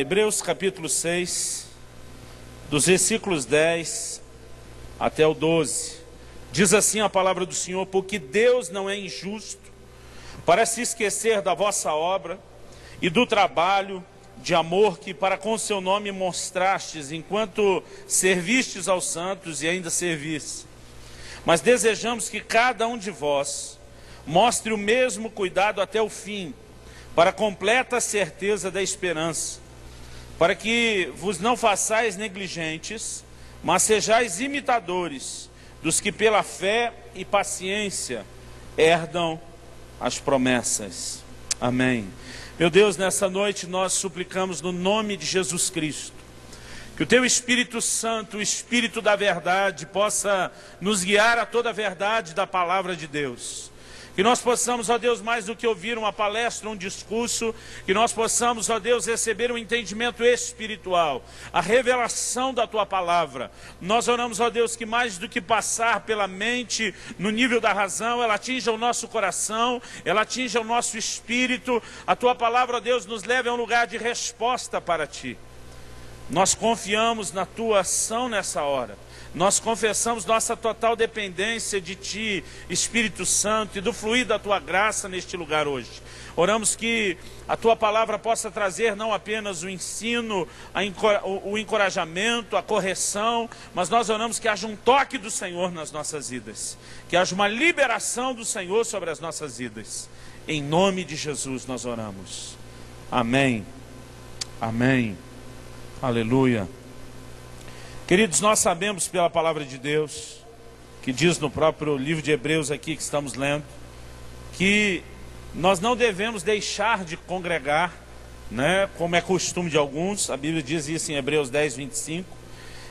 Hebreus capítulo 6, dos versículos 10 até o 12, diz assim a palavra do Senhor: porque Deus não é injusto para se esquecer da vossa obra e do trabalho de amor que para com seu nome mostrastes, enquanto servistes aos santos e ainda servis. Mas desejamos que cada um de vós mostre o mesmo cuidado até o fim, para a completa certeza da esperança, para que vos não façais negligentes, mas sejais imitadores dos que pela fé e paciência herdam as promessas. Amém. Meu Deus, nessa noite nós suplicamos no nome de Jesus Cristo, que o Teu Espírito Santo, o Espírito da verdade, possa nos guiar a toda a verdade da palavra de Deus. Que nós possamos, ó Deus, mais do que ouvir uma palestra, um discurso, que nós possamos, ó Deus, receber um entendimento espiritual, a revelação da Tua palavra. Nós oramos, ó Deus, que mais do que passar pela mente, no nível da razão, ela atinja o nosso coração, ela atinja o nosso espírito. A Tua palavra, ó Deus, nos leve a um lugar de resposta para Ti. Nós confiamos na Tua ação nessa hora. Nós confessamos nossa total dependência de Ti, Espírito Santo, e do fluir da Tua graça neste lugar hoje. Oramos que a Tua palavra possa trazer não apenas o ensino, o encorajamento, a correção, mas nós oramos que haja um toque do Senhor nas nossas vidas, que haja uma liberação do Senhor sobre as nossas vidas. Em nome de Jesus nós oramos. Amém. Amém. Aleluia. Queridos, nós sabemos pela palavra de Deus, que diz no próprio livro de Hebreus aqui que estamos lendo, que nós não devemos deixar de congregar, né, como é costume de alguns. A Bíblia diz isso em Hebreus 10, 25,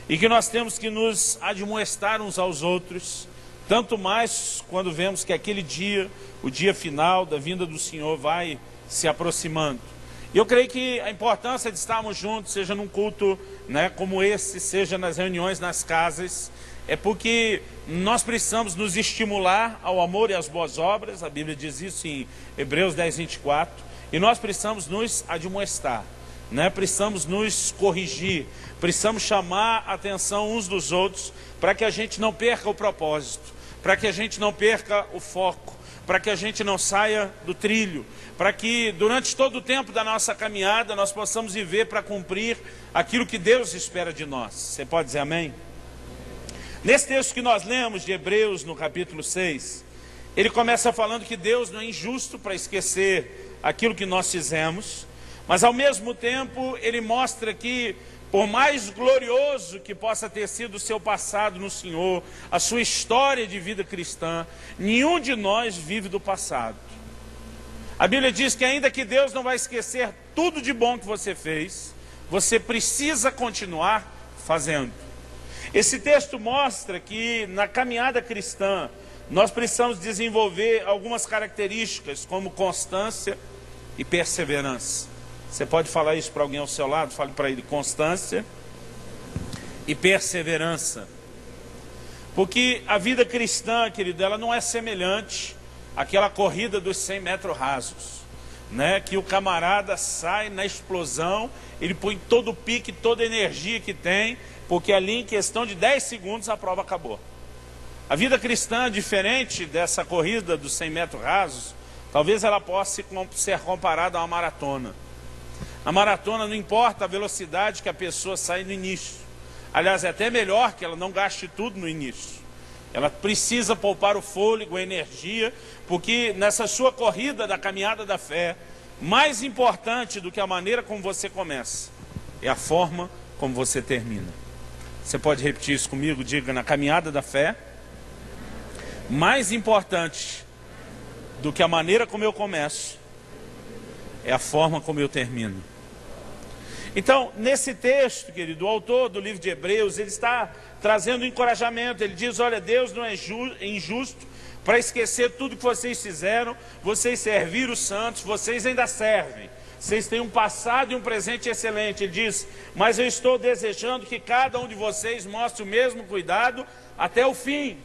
e que nós temos que nos admoestar uns aos outros, tanto mais quando vemos que aquele dia, o dia final da vinda do Senhor, vai se aproximando. E eu creio que a importância de estarmos juntos, seja num culto, né, como esse, seja nas reuniões nas casas, é porque nós precisamos nos estimular ao amor e às boas obras. A Bíblia diz isso em Hebreus 10, 24, e nós precisamos nos admoestar, né? Precisamos nos corrigir, precisamos chamar a atenção uns dos outros, para que a gente não perca o propósito, para que a gente não perca o foco, para que a gente não saia do trilho, para que durante todo o tempo da nossa caminhada nós possamos viver para cumprir aquilo que Deus espera de nós. Você pode dizer amém? Nesse texto que nós lemos de Hebreus, no capítulo 6, ele começa falando que Deus não é injusto para esquecer aquilo que nós fizemos, mas ao mesmo tempo ele mostra que, por mais glorioso que possa ter sido o seu passado no Senhor, a sua história de vida cristã, nenhum de nós vive do passado. A Bíblia diz que ainda que Deus não vai esquecer tudo de bom que você fez, você precisa continuar fazendo. Esse texto mostra que na caminhada cristã, nós precisamos desenvolver algumas características, como constância e perseverança. Você pode falar isso para alguém ao seu lado? Fale para ele: constância e perseverança. Porque a vida cristã, querido, ela não é semelhante àquela corrida dos 100 metros rasos, né? Que o camarada sai na explosão, ele põe todo o pique, toda a energia que tem, porque ali em questão de 10 segundos a prova acabou. A vida cristã, diferente dessa corrida dos 100 metros rasos, talvez ela possa ser comparada a uma maratona. Na maratona não importa a velocidade que a pessoa sai no início. Aliás, é até melhor que ela não gaste tudo no início. Ela precisa poupar o fôlego, a energia, porque nessa sua corrida da caminhada da fé, mais importante do que a maneira como você começa, é a forma como você termina. Você pode repetir isso comigo? Diga: na caminhada da fé, mais importante do que a maneira como eu começo, é a forma como eu termino. Então, nesse texto, querido, o autor do livro de Hebreus, ele está trazendo um encorajamento. Ele diz: olha, Deus não é injusto para esquecer tudo que vocês fizeram. Vocês serviram os santos, vocês ainda servem. Vocês têm um passado e um presente excelente. Ele diz: mas eu estou desejando que cada um de vocês mostre o mesmo cuidado até o fim.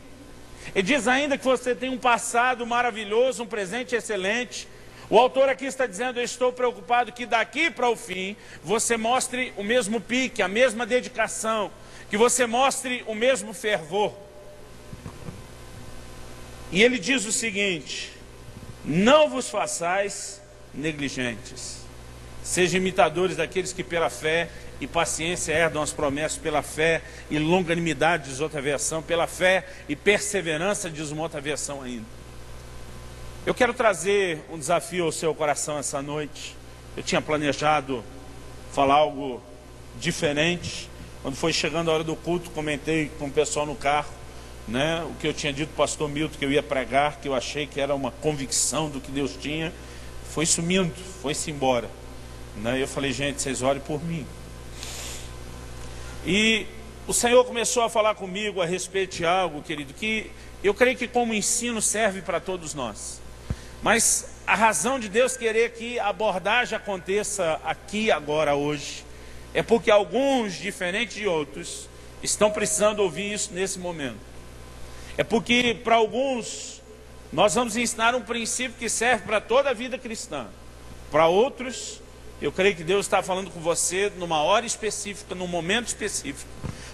Ele diz ainda que você tem um passado maravilhoso, um presente excelente, O autor aqui está dizendo: eu estou preocupado que daqui para o fim você mostre o mesmo pique, a mesma dedicação, que você mostre o mesmo fervor. E ele diz o seguinte: não vos façais negligentes, sejam imitadores daqueles que pela fé e paciência herdam as promessas, pela fé e longanimidade, diz outra versão, pela fé e perseverança, diz uma outra versão ainda. Eu quero trazer um desafio ao seu coração essa noite. Eu tinha planejado falar algo diferente. Quando foi chegando a hora do culto, comentei com o pessoal no carro, né, o que eu tinha dito para o pastor Milton, que eu ia pregar, que eu achei que era uma convicção do que Deus tinha. Foi sumindo, foi-se embora, né? Eu falei: gente, vocês orem por mim. E o Senhor começou a falar comigo a respeito de algo, querido, que eu creio que como ensino serve para todos nós. Mas a razão de Deus querer que a abordagem aconteça aqui, agora, hoje, é porque alguns, diferentes de outros, estão precisando ouvir isso nesse momento. É porque para alguns nós vamos ensinar um princípio que serve para toda a vida cristã. Para outros, eu creio que Deus está falando com você numa hora específica, num momento específico,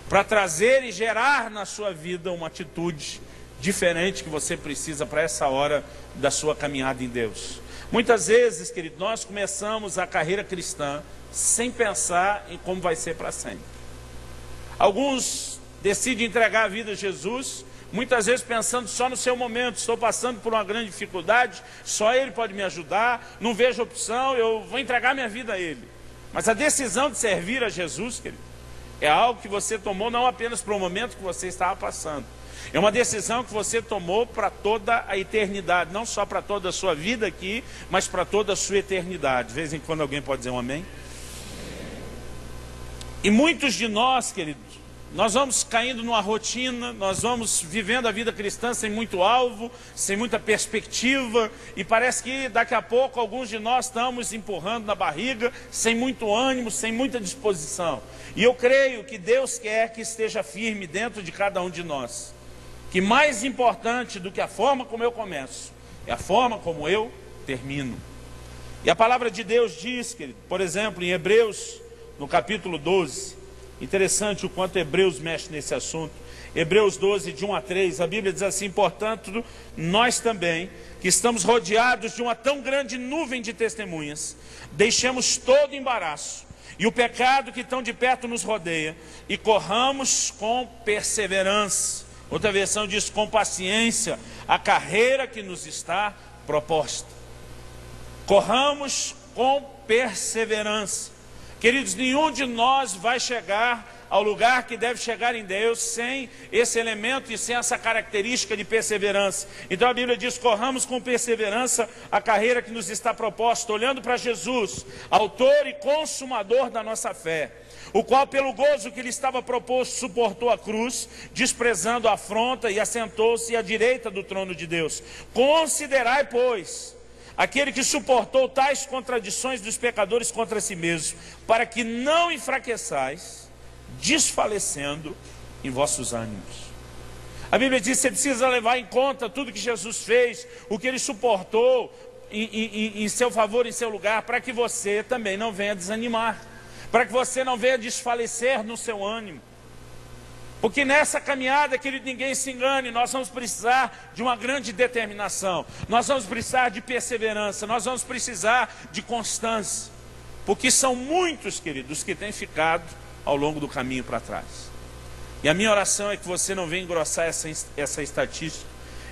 para trazer e gerar na sua vida uma atitude diferente que você precisa para essa hora da sua caminhada em Deus. Muitas vezes, querido, nós começamos a carreira cristã sem pensar em como vai ser para sempre. Alguns decidem entregar a vida a Jesus, muitas vezes pensando só no seu momento: estou passando por uma grande dificuldade, só Ele pode me ajudar, não vejo opção, eu vou entregar minha vida a Ele. Mas a decisão de servir a Jesus, querido, é algo que você tomou não apenas para o momento que você estava passando. É uma decisão que você tomou para toda a eternidade, não só para toda a sua vida aqui, mas para toda a sua eternidade. De vez em quando alguém pode dizer um amém? E muitos de nós, queridos, nós vamos caindo numa rotina, nós vamos vivendo a vida cristã sem muito alvo, sem muita perspectiva, e parece que daqui a pouco alguns de nós estamos empurrando na barriga, sem muito ânimo, sem muita disposição. E eu creio que Deus quer que esteja firme dentro de cada um de nós, que mais importante do que a forma como eu começo, é a forma como eu termino. E a palavra de Deus diz, querido, por exemplo, em Hebreus, no capítulo 12, interessante o quanto Hebreus mexe nesse assunto. Hebreus 12, de 1 a 3, a Bíblia diz assim: portanto, nós também, que estamos rodeados de uma tão grande nuvem de testemunhas, deixemos todo embaraço e o pecado que tão de perto nos rodeia, e corramos com perseverança. Outra versão diz: com paciência, a carreira que nos está proposta. Corramos com perseverança. Queridos, nenhum de nós vai chegar ao lugar que deve chegar em Deus sem esse elemento e sem essa característica de perseverança. Então a Bíblia diz: corramos com perseverança a carreira que nos está proposta, olhando para Jesus, autor e consumador da nossa fé, o qual pelo gozo que lhe estava proposto suportou a cruz, desprezando a afronta, e assentou-se à direita do trono de Deus. Considerai, pois, aquele que suportou tais contradições dos pecadores contra si mesmo, para que não enfraqueçais, desfalecendo em vossos ânimos. A Bíblia diz que você precisa levar em conta tudo que Jesus fez, o que Ele suportou em seu favor, em seu lugar, para que você também não venha desanimar, para que você não venha desfalecer no seu ânimo. Porque nessa caminhada, querido, ninguém se engane, nós vamos precisar de uma grande determinação, nós vamos precisar de perseverança, nós vamos precisar de constância, porque são muitos, queridos, que têm ficado ao longo do caminho para trás. E a minha oração é que você não venha engrossar essa estatística,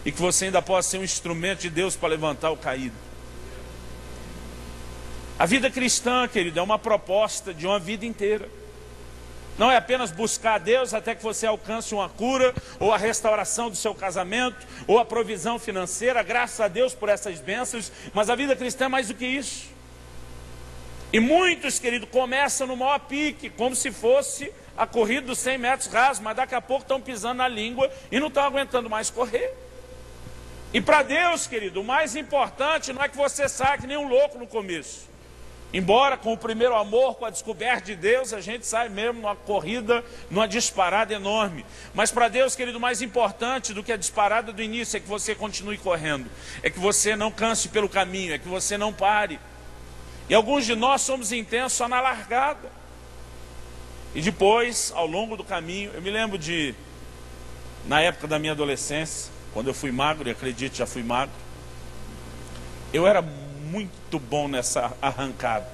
e que você ainda possa ser um instrumento de Deus para levantar o caído. A vida cristã, querido, é uma proposta de uma vida inteira. Não é apenas buscar a Deus até que você alcance uma cura, ou a restauração do seu casamento, ou a provisão financeira, graças a Deus por essas bênçãos, mas a vida cristã é mais do que isso. E muitos, querido, começam no maior pique, como se fosse a corrida dos 100 metros rasos, mas daqui a pouco estão pisando na língua e não estão aguentando mais correr. E para Deus, querido, o mais importante não é que você saia que nem um louco no começo. Embora com o primeiro amor, com a descoberta de Deus, a gente sai mesmo numa corrida, numa disparada enorme. Mas para Deus, querido, mais importante do que a disparada do início é que você continue correndo. É que você não canse pelo caminho, é que você não pare. E alguns de nós somos intensos só na largada. E depois, ao longo do caminho, eu me lembro de, na época da minha adolescência, quando eu fui magro, e acredito já fui magro, eu era muito bom nessa arrancada.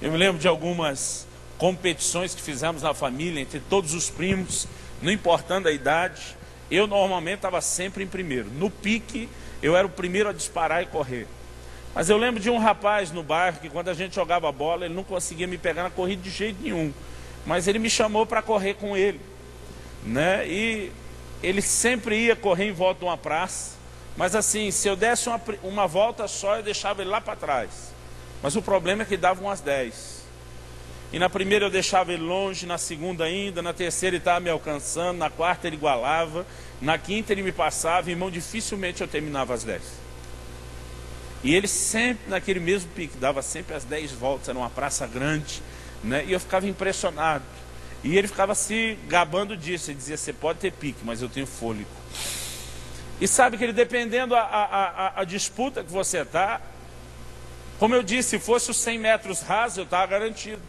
Eu me lembro de algumas competições que fizemos na família, entre todos os primos, não importando a idade, eu normalmente estava sempre em primeiro. No pique, eu era o primeiro a disparar e correr. Mas eu lembro de um rapaz no bairro que quando a gente jogava bola, ele não conseguia me pegar na corrida de jeito nenhum. Mas ele me chamou para correr com ele, né? E ele sempre ia correr em volta de uma praça. Mas assim, se eu desse uma volta só, eu deixava ele lá para trás. Mas o problema é que dava umas 10. E na primeira eu deixava ele longe, na segunda ainda, na terceira ele estava me alcançando, na quarta ele igualava, na quinta ele me passava, irmão, dificilmente eu terminava as 10. E ele sempre naquele mesmo pique, dava sempre as 10 voltas, era uma praça grande, né? E eu ficava impressionado. E ele ficava se gabando disso, ele dizia, você pode ter pique, mas eu tenho fôlego. E sabe que ele, dependendo a disputa que você está, como eu disse, se fosse os 100 metros rasos, eu estava garantido.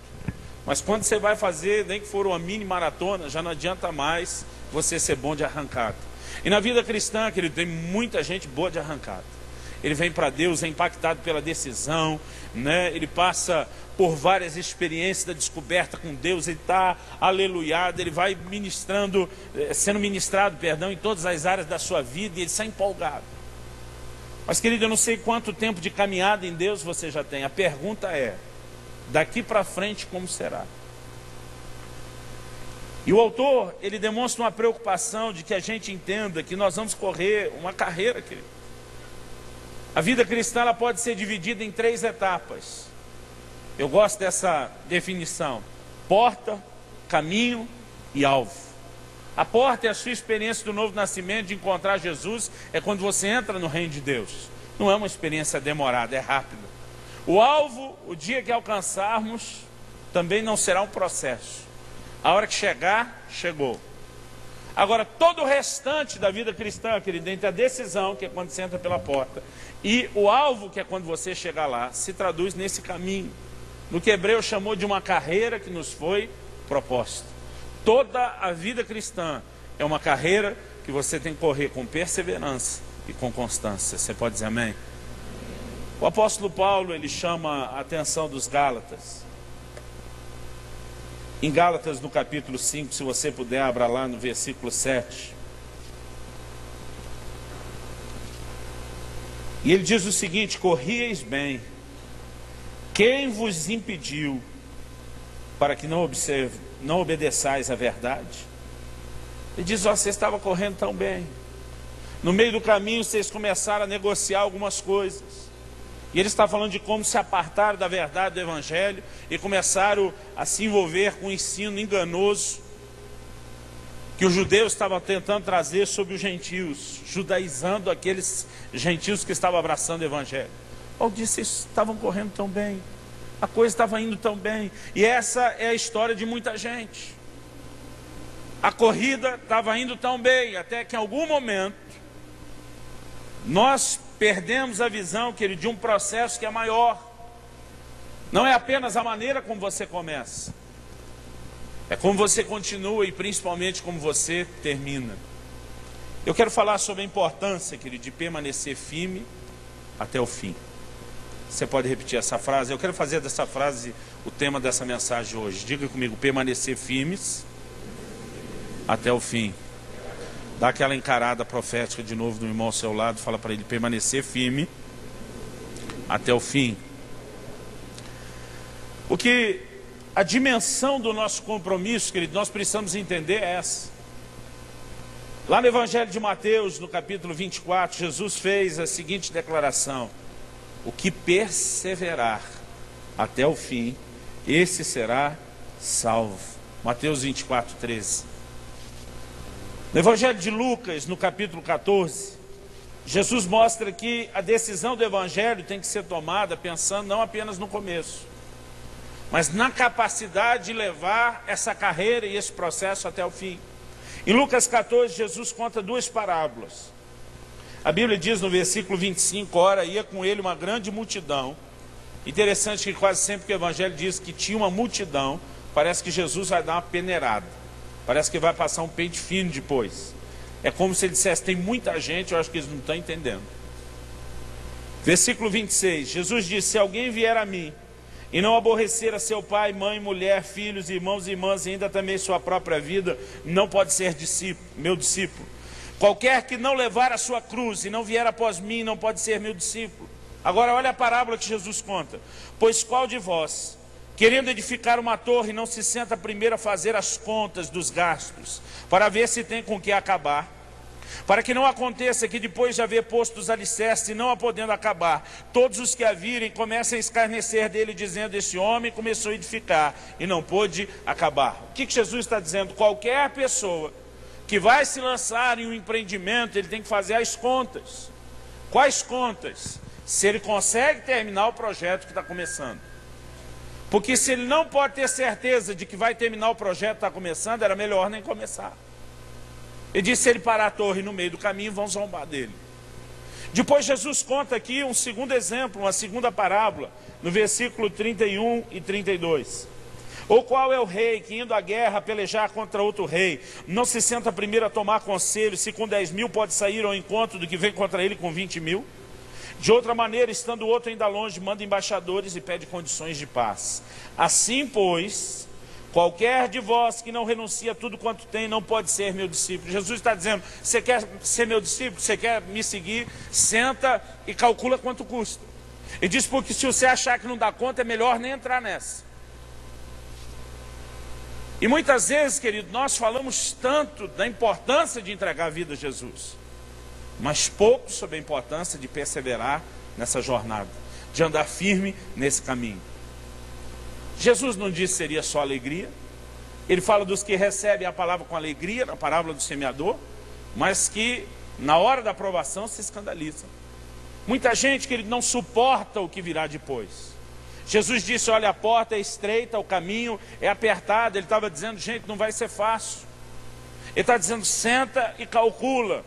Mas quando você vai fazer, nem que for uma mini maratona, já não adianta mais você ser bom de arrancada. E na vida cristã, querido, tem muita gente boa de arrancada. Ele vem para Deus, é impactado pela decisão, né? Ele passa por várias experiências da descoberta com Deus, ele está aleluiado, ele vai ministrando, sendo ministrado, em todas as áreas da sua vida, e ele sai empolgado. Mas, querido, eu não sei quanto tempo de caminhada em Deus você já tem. A pergunta é, daqui para frente como será? E o autor, ele demonstra uma preocupação de que a gente entenda que nós vamos correr uma carreira, querido. A vida cristã ela pode ser dividida em 3 etapas. Eu gosto dessa definição: porta, caminho e alvo. A porta é a sua experiência do novo nascimento, de encontrar Jesus, é quando você entra no reino de Deus. Não é uma experiência demorada, é rápida. O alvo, o dia que alcançarmos, também não será um processo. A hora que chegar, chegou. Agora, todo o restante da vida cristã, querido, entre a decisão, que é quando você entra pela porta, e o alvo, que é quando você chegar lá, se traduz nesse caminho. No que Hebreu chamou de uma carreira que nos foi proposta. Toda a vida cristã é uma carreira que você tem que correr com perseverança e com constância. Você pode dizer amém? O apóstolo Paulo, ele chama a atenção dos Gálatas. Em Gálatas, no capítulo 5, se você puder, abra lá no versículo 7. E ele diz o seguinte: corrieis bem. Quem vos impediu para que não obedeçais à verdade? Ele diz, ó, vocês estavam correndo tão bem. No meio do caminho vocês começaram a negociar algumas coisas. E ele está falando de como se apartaram da verdade do Evangelho e começaram a se envolver com um ensino enganoso que os judeus estavam tentando trazer sobre os gentios, judaizando aqueles gentios que estavam abraçando o Evangelho. Paulo disse, vocês estavam correndo tão bem, a coisa estava indo tão bem. E essa é a história de muita gente. A corrida estava indo tão bem, até que em algum momento nós perdemos a visão, querido, de um processo que é maior. Não é apenas a maneira como você começa, é como você continua e principalmente como você termina. Eu quero falar sobre a importância, querido, de permanecer firme até o fim. Você pode repetir essa frase? Eu quero fazer dessa frase o tema dessa mensagem hoje. Diga comigo, permanecer firmes até o fim. Dá aquela encarada profética de novo do irmão ao seu lado, fala para ele, permanecer firme até o fim. Porque a dimensão do nosso compromisso, querido, nós precisamos entender essa. Lá no Evangelho de Mateus, no capítulo 24, Jesus fez a seguinte declaração: o que perseverar até o fim, esse será salvo. Mateus 24, 13. No Evangelho de Lucas, no capítulo 14, Jesus mostra que a decisão do Evangelho tem que ser tomada pensando não apenas no começo, mas na capacidade de levar essa carreira e esse processo até o fim. Em Lucas 14, Jesus conta duas parábolas. A Bíblia diz no versículo 25, ora, ia com ele uma grande multidão. Interessante que quase sempre que o Evangelho diz que tinha uma multidão, parece que Jesus vai dar uma peneirada. Parece que vai passar um pente fino depois. É como se ele dissesse, tem muita gente, eu acho que eles não estão entendendo. Versículo 26, Jesus disse, se alguém vier a mim, e não aborrecer a seu pai, mãe, mulher, filhos, irmãos e irmãs, e ainda também sua própria vida, não pode ser meu discípulo. Qualquer que não levar a sua cruz e não vier após mim, não pode ser meu discípulo. Agora olha a parábola que Jesus conta. Pois qual de vós, querendo edificar uma torre, não se senta primeiro a fazer as contas dos gastos, para ver se tem com que acabar? Para que não aconteça que depois de haver posto os alicerces e não a podendo acabar, todos os que a virem comecem a escarnecer dele, dizendo, esse homem começou a edificar e não pôde acabar. O que Jesus está dizendo? Qualquer pessoa que vai se lançar em um empreendimento, ele tem que fazer as contas. Quais contas? Se ele consegue terminar o projeto que está começando. Porque se ele não pode ter certeza de que vai terminar o projeto que está começando, era melhor nem começar. Ele disse, se ele parar a torre no meio do caminho, vão zombar dele. Depois Jesus conta aqui um segundo exemplo, uma segunda parábola, no versículo 31 e 32. Ou qual é o rei que indo à guerra pelejar contra outro rei, não se senta primeiro a tomar conselho, se com 10.000 pode sair ao encontro do que vem contra ele com 20.000? De outra maneira, estando o outro ainda longe, manda embaixadores e pede condições de paz. Assim, pois, qualquer de vós que não renuncia a tudo quanto tem, não pode ser meu discípulo. Jesus está dizendo, você quer ser meu discípulo? Você quer me seguir? Senta e calcula quanto custa. Ele diz, porque se você achar que não dá conta, é melhor nem entrar nessa. E muitas vezes, querido, nós falamos tanto da importância de entregar a vida a Jesus, mas pouco sobre a importância de perseverar nessa jornada, de andar firme nesse caminho. Jesus não disse que seria só alegria. Ele fala dos que recebem a palavra com alegria, na parábola do semeador, mas que na hora da aprovação se escandalizam. Muita gente, querido, não suporta o que virá depois. Jesus disse, olha, a porta é estreita, o caminho é apertado. Ele estava dizendo, gente, não vai ser fácil. Ele está dizendo, senta e calcula.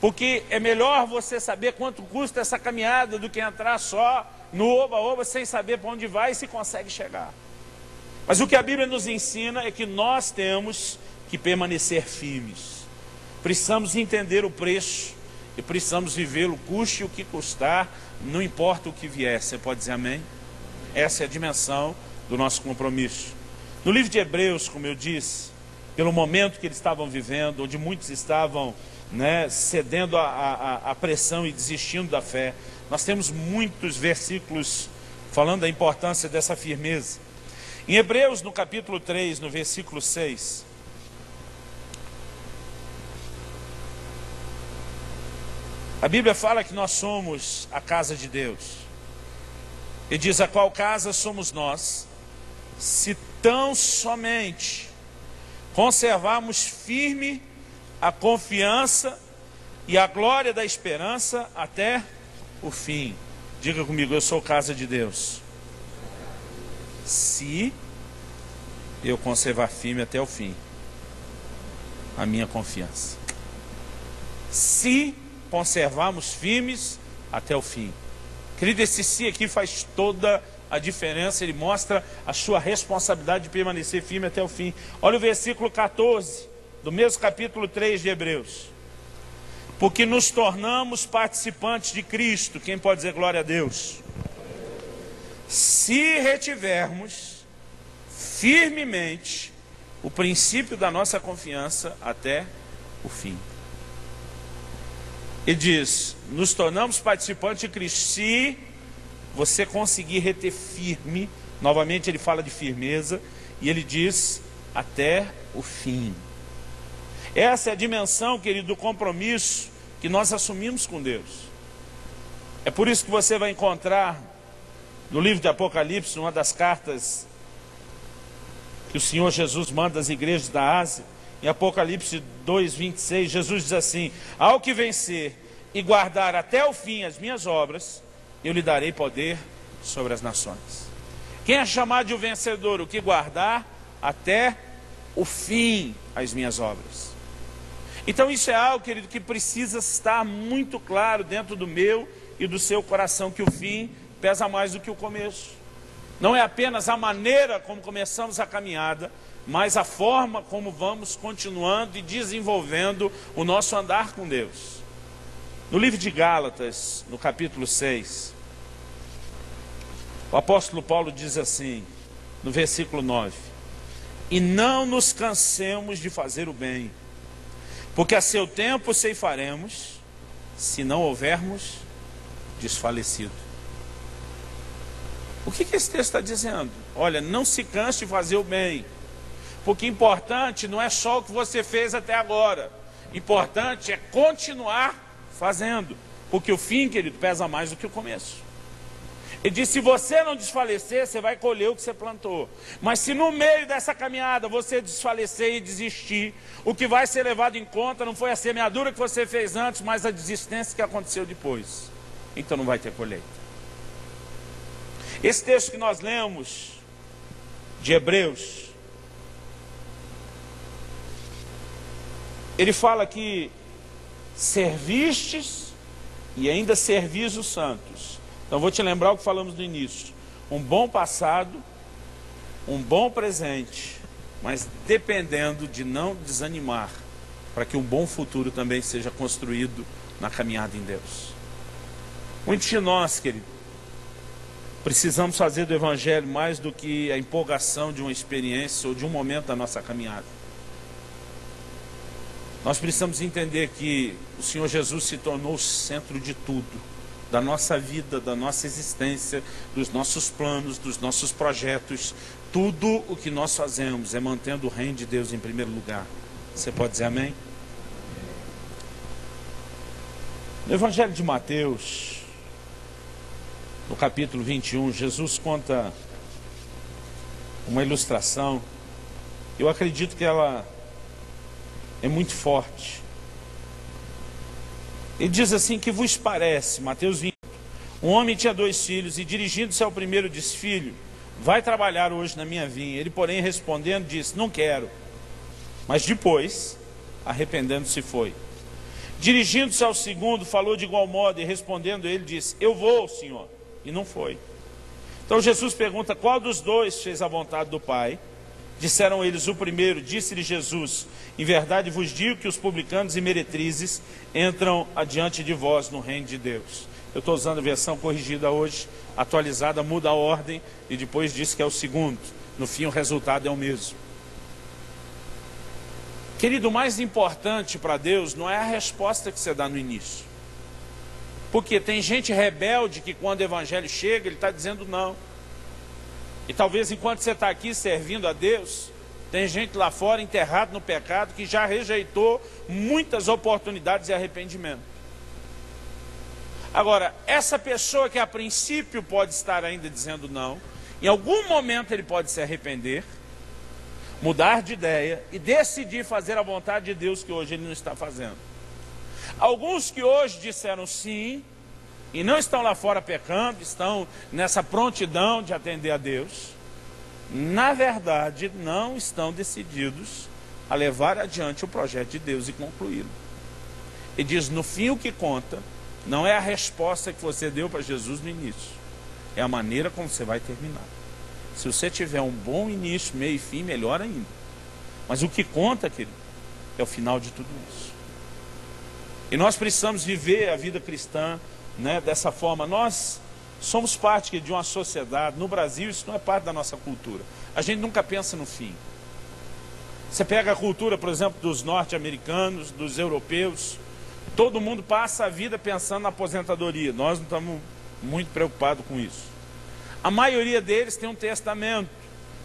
Porque é melhor você saber quanto custa essa caminhada do que entrar só no oba-oba sem saber para onde vai e se consegue chegar. Mas o que a Bíblia nos ensina é que nós temos que permanecer firmes. Precisamos entender o preço e precisamos vivê-lo, custe o que custar, não importa o que vier. Você pode dizer amém? Essa é a dimensão do nosso compromisso. No livro de Hebreus, como eu disse, pelo momento que eles estavam vivendo, onde muitos estavam cedendo à pressão e desistindo da fé, nós temos muitos versículos falando da importância dessa firmeza. Em Hebreus, no capítulo 3, no versículo 6, a Bíblia fala que nós somos a casa de Deus. E diz, a qual casa somos nós, se tão somente conservarmos firme a confiança e a glória da esperança até o fim. Diga comigo, eu sou casa de Deus. Se eu conservar firme até o fim a minha confiança. Se conservarmos firmes até o fim. Querido, esse se aqui faz toda a diferença. Ele mostra a sua responsabilidade de permanecer firme até o fim. Olha o versículo 14 do mesmo capítulo 3 de Hebreus. Porque nos tornamos participantes de Cristo. Quem pode dizer glória a Deus? Se retivermos firmemente o princípio da nossa confiança até o fim. Ele diz, nos tornamos participantes de Cristo, se você conseguir reter firme, novamente ele fala de firmeza, e ele diz, até o fim. Essa é a dimensão, querido, do compromisso que nós assumimos com Deus. É por isso que você vai encontrar, no livro de Apocalipse, uma das cartas que o Senhor Jesus manda às igrejas da Ásia, em Apocalipse 2:26, Jesus diz assim, ao que vencer e guardar até o fim as minhas obras, eu lhe darei poder sobre as nações. Quem é chamado de o vencedor? O que guardar até o fim as minhas obras. Então isso é algo, querido, que precisa estar muito claro dentro do meu e do seu coração, que o fim pesa mais do que o começo. Não é apenas a maneira como começamos a caminhada, mas a forma como vamos continuando e desenvolvendo o nosso andar com Deus. No livro de Gálatas, no capítulo 6, o apóstolo Paulo diz assim, no versículo 9: e não nos cansemos de fazer o bem, porque a seu tempo ceifaremos, se não houvermos desfalecido. O que esse texto está dizendo? Olha, não se canse de fazer o bem, porque importante não é só o que você fez até agora, importante é continuar fazendo, porque o fim, querido, pesa mais do que o começo. Ele diz, se você não desfalecer, você vai colher o que você plantou. Mas se no meio dessa caminhada você desfalecer e desistir, o que vai ser levado em conta não foi a semeadura que você fez antes, mas a desistência que aconteceu depois. Então não vai ter colheita. Esse texto que nós lemos, de Hebreus, ele fala que servistes e ainda servis os santos. Então vou te lembrar o que falamos no início. Um bom passado, um bom presente, mas dependendo de não desanimar, para que um bom futuro também seja construído na caminhada em Deus. Muitos de nós, querido, precisamos fazer do Evangelho mais do que a empolgação de uma experiência ou de um momento da nossa caminhada. Nós precisamos entender que o Senhor Jesus se tornou o centro de tudo, da nossa vida, da nossa existência, dos nossos planos, dos nossos projetos. Tudo o que nós fazemos é mantendo o reino de Deus em primeiro lugar. Você pode dizer amém? No Evangelho de Mateus, no capítulo 21, Jesus conta uma ilustração. Eu acredito que ela é muito forte. Ele diz assim, que vos parece, Mateus 20, um homem tinha 2 filhos e dirigindo-se ao primeiro disse, filho, vai trabalhar hoje na minha vinha. Ele, porém, respondendo, disse, não quero. Mas depois, arrependendo-se, foi. Dirigindo-se ao segundo, falou de igual modo e respondendo ele, disse, eu vou, Senhor. E não foi. Então Jesus pergunta, qual dos 2 fez a vontade do Pai? Disseram eles, o primeiro. Disse-lhe Jesus, em verdade vos digo que os publicanos e meretrizes entram adiante de vós no reino de Deus. Eu estou usando a versão corrigida hoje, atualizada, muda a ordem e depois diz que é o segundo. No fim o resultado é o mesmo. Querido, o mais importante para Deus não é a resposta que você dá no início. Porque tem gente rebelde que quando o Evangelho chega, ele está dizendo não. E talvez enquanto você está aqui servindo a Deus, tem gente lá fora enterrado no pecado que já rejeitou muitas oportunidades de arrependimento. Agora, essa pessoa que a princípio pode estar ainda dizendo não, em algum momento ele pode se arrepender, mudar de ideia e decidir fazer a vontade de Deus que hoje ele não está fazendo. Alguns que hoje disseram sim e não estão lá fora pecando, estão nessa prontidão de atender a Deus, na verdade não estão decididos a levar adiante o projeto de Deus e concluí-lo. Ele diz, no fim o que conta não é a resposta que você deu para Jesus no início, é a maneira como você vai terminar. Se você tiver um bom início, meio e fim, melhor ainda. Mas o que conta, querido, é o final de tudo isso. E nós precisamos viver a vida cristã, né, dessa forma. Nós somos parte de uma sociedade, no Brasil isso não é parte da nossa cultura. A gente nunca pensa no fim. Você pega a cultura, por exemplo, dos norte-americanos, dos europeus, todo mundo passa a vida pensando na aposentadoria. Nós não estamos muito preocupados com isso. A maioria deles tem um testamento.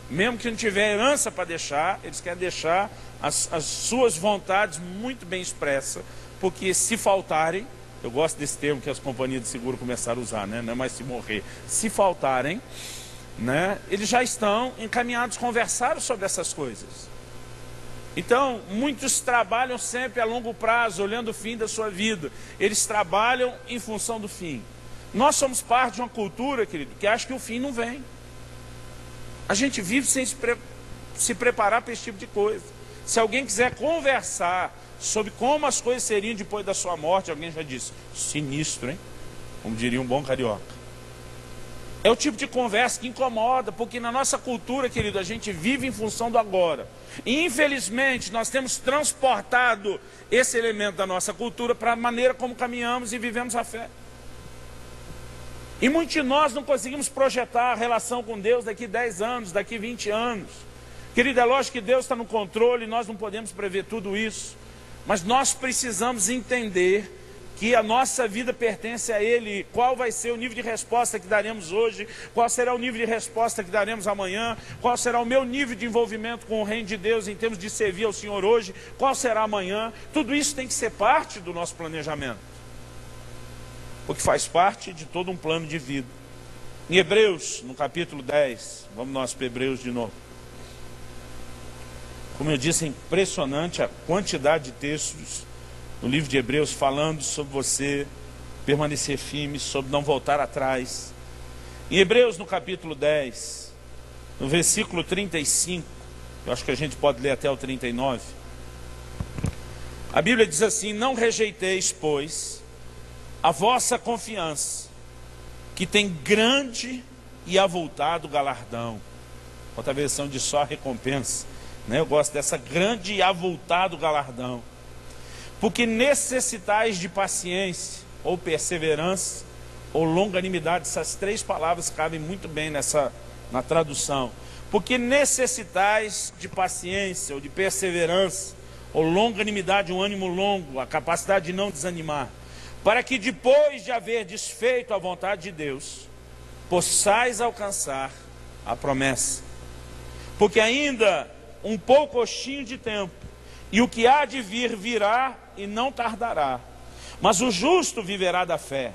Mesmo que não tiver herança para deixar, eles querem deixar as suas vontades muito bem expressas, porque se faltarem, eu gosto desse termo que as companhias de seguro começaram a usar, né? Não é mais se morrer. Se faltarem, né, eles já estão encaminhados, conversaram sobre essas coisas. Então, muitos trabalham sempre a longo prazo, olhando o fim da sua vida. Eles trabalham em função do fim. Nós somos parte de uma cultura, querido, que acha que o fim não vem. A gente vive sem se preparar para esse tipo de coisa. Se alguém quiser conversar sobre como as coisas seriam depois da sua morte, alguém já disse, sinistro, hein? Como diria um bom carioca. É o tipo de conversa que incomoda, porque na nossa cultura, querido, a gente vive em função do agora. E infelizmente nós temos transportado esse elemento da nossa cultura para a maneira como caminhamos e vivemos a fé. E muitos de nós não conseguimos projetar a relação com Deus daqui 10 anos, daqui 20 anos. Querido, é lógico que Deus está no controle, nós não podemos prever tudo isso. Mas nós precisamos entender que a nossa vida pertence a Ele. Qual vai ser o nível de resposta que daremos hoje? Qual será o nível de resposta que daremos amanhã? Qual será o meu nível de envolvimento com o reino de Deus em termos de servir ao Senhor hoje? Qual será amanhã? Tudo isso tem que ser parte do nosso planejamento, porque faz parte de todo um plano de vida. Em Hebreus, no capítulo 10, vamos nós para Hebreus de novo. Como eu disse, é impressionante a quantidade de textos no livro de Hebreus falando sobre você permanecer firme, sobre não voltar atrás. Em Hebreus, no capítulo 10, no versículo 35, eu acho que a gente pode ler até o 39, a Bíblia diz assim: não rejeiteis, pois, a vossa confiança, que tem grande e avultado galardão. Outra versão de só recompensa, né? Eu gosto dessa, grande e avultado galardão. Porque necessitais de paciência, ou perseverança, ou longanimidade. Essas três palavras cabem muito bem na tradução. Porque necessitais de paciência, ou de perseverança, ou longanimidade, um ânimo longo, a capacidade de não desanimar, para que depois de haver desfeito a vontade de Deus, possais alcançar a promessa. Porque ainda um poucochinho de tempo, e o que há de vir virá e não tardará. Mas o justo viverá da fé.